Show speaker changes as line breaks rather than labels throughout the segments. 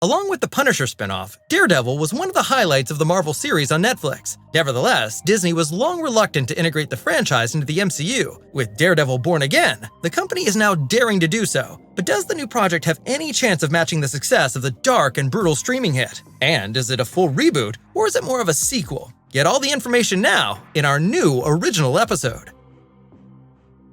Along with the Punisher spinoff, Daredevil was one of the highlights of the Marvel series on Netflix. Nevertheless, Disney was long reluctant to integrate the franchise into the MCU. With Daredevil Born Again, the company is now daring to do so. But does the new project have any chance of matching the success of the dark and brutal streaming hit? And is it a full reboot, or is it more of a sequel? Get all the information now in our new original episode.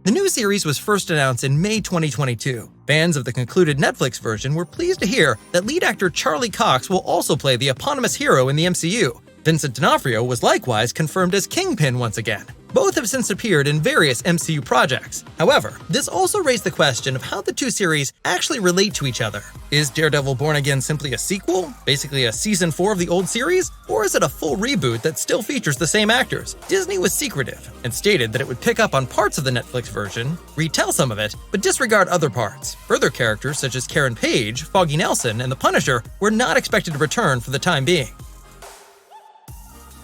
The new series was first announced in May 2022. Fans of the concluded Netflix version were pleased to hear that lead actor Charlie Cox will also play the eponymous hero in the MCU. Vincent D'Onofrio was likewise confirmed as Kingpin once again. Both have since appeared in various MCU projects. However, this also raised the question of how the two series actually relate to each other. Is Daredevil Born Again simply a sequel, basically a season 4 of the old series, or is it a full reboot that still features the same actors? Disney was secretive and stated that it would pick up on parts of the Netflix version, retell some of it, but disregard other parts. Further characters such as Karen Page, Foggy Nelson, and the Punisher were not expected to return for the time being.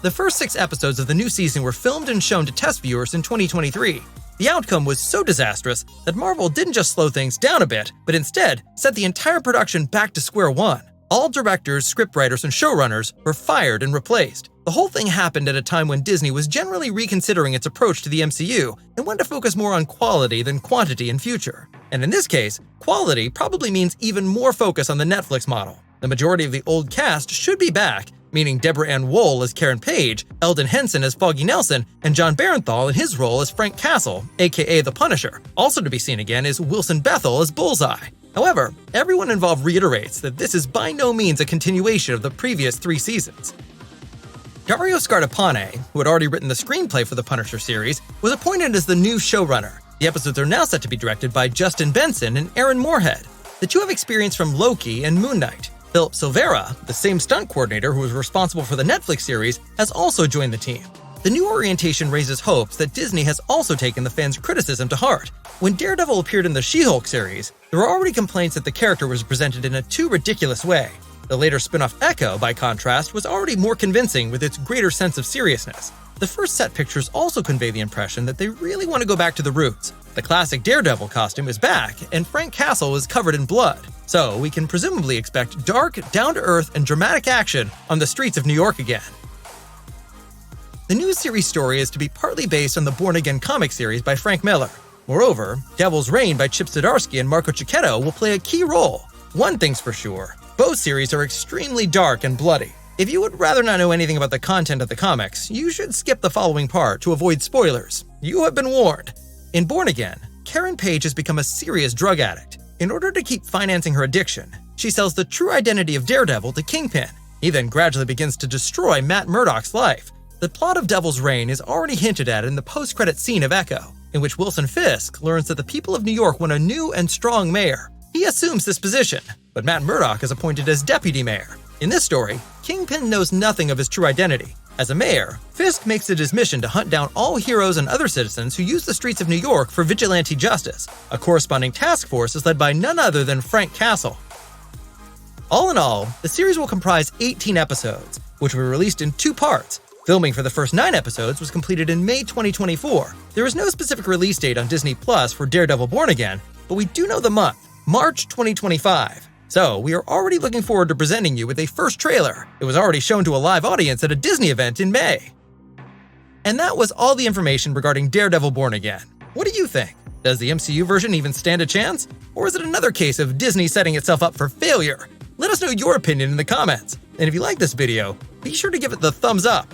The first 6 episodes of the new season were filmed and shown to test viewers in 2023. The outcome was so disastrous that Marvel didn't just slow things down a bit, but instead set the entire production back to square one. All directors, scriptwriters, and showrunners were fired and replaced. The whole thing happened at a time when Disney was generally reconsidering its approach to the MCU and wanted to focus more on quality than quantity in future. And in this case, quality probably means even more focus on the Netflix model. The majority of the old cast should be back, meaning Deborah Ann Woll as Karen Page, Eldon Henson as Foggy Nelson, and John Barenthal in his role as Frank Castle, aka the Punisher. Also to be seen again is Wilson Bethel as Bullseye. However, everyone involved reiterates that this is by no means a continuation of the previous 3 seasons. Dario Scardapane, who had already written the screenplay for the Punisher series, was appointed as the new showrunner. The episodes are now set to be directed by Justin Benson and Aaron Moorhead. The two have experience from Loki and Moon Knight. Philip Silvera, the same stunt coordinator who was responsible for the Netflix series, has also joined the team. The new orientation raises hopes that Disney has also taken the fans' criticism to heart. When Daredevil appeared in the She-Hulk series, there were already complaints that the character was presented in a too ridiculous way. The later spin-off Echo, by contrast, was already more convincing with its greater sense of seriousness. The first set pictures also convey the impression that they really want to go back to the roots. The classic Daredevil costume is back, and Frank Castle is covered in blood. So we can presumably expect dark, down-to-earth, and dramatic action on the streets of New York again. The new series story is to be partly based on the Born Again comic series by Frank Miller. Moreover, Devil's Reign by Chip Zdarsky and Marco Cicchetto will play a key role. One thing's for sure, both series are extremely dark and bloody. If you would rather not know anything about the content of the comics, you should skip the following part to avoid spoilers. You have been warned. In Born Again, Karen Page has become a serious drug addict. In order to keep financing her addiction, she sells the true identity of Daredevil to Kingpin. He then gradually begins to destroy Matt Murdock's life. The plot of Devil's Reign is already hinted at in the post-credit scene of Echo, in which Wilson Fisk learns that the people of New York want a new and strong mayor. He assumes this position, but Matt Murdock is appointed as deputy mayor. In this story, Kingpin knows nothing of his true identity. As a mayor, Fisk makes it his mission to hunt down all heroes and other citizens who use the streets of New York for vigilante justice. A corresponding task force is led by none other than Frank Castle. All in all, the series will comprise 18 episodes, which will be released in 2 parts. Filming for the first 9 episodes was completed in May 2024. There is no specific release date on Disney Plus for Daredevil Born Again, but we do know the month, March 2025. So, we are already looking forward to presenting you with a first trailer. It was already shown to a live audience at a Disney event in May. And that was all the information regarding Daredevil Born Again. What do you think? Does the MCU version even stand a chance? Or is it another case of Disney setting itself up for failure? Let us know your opinion in the comments. And if you like this video, be sure to give it the thumbs up.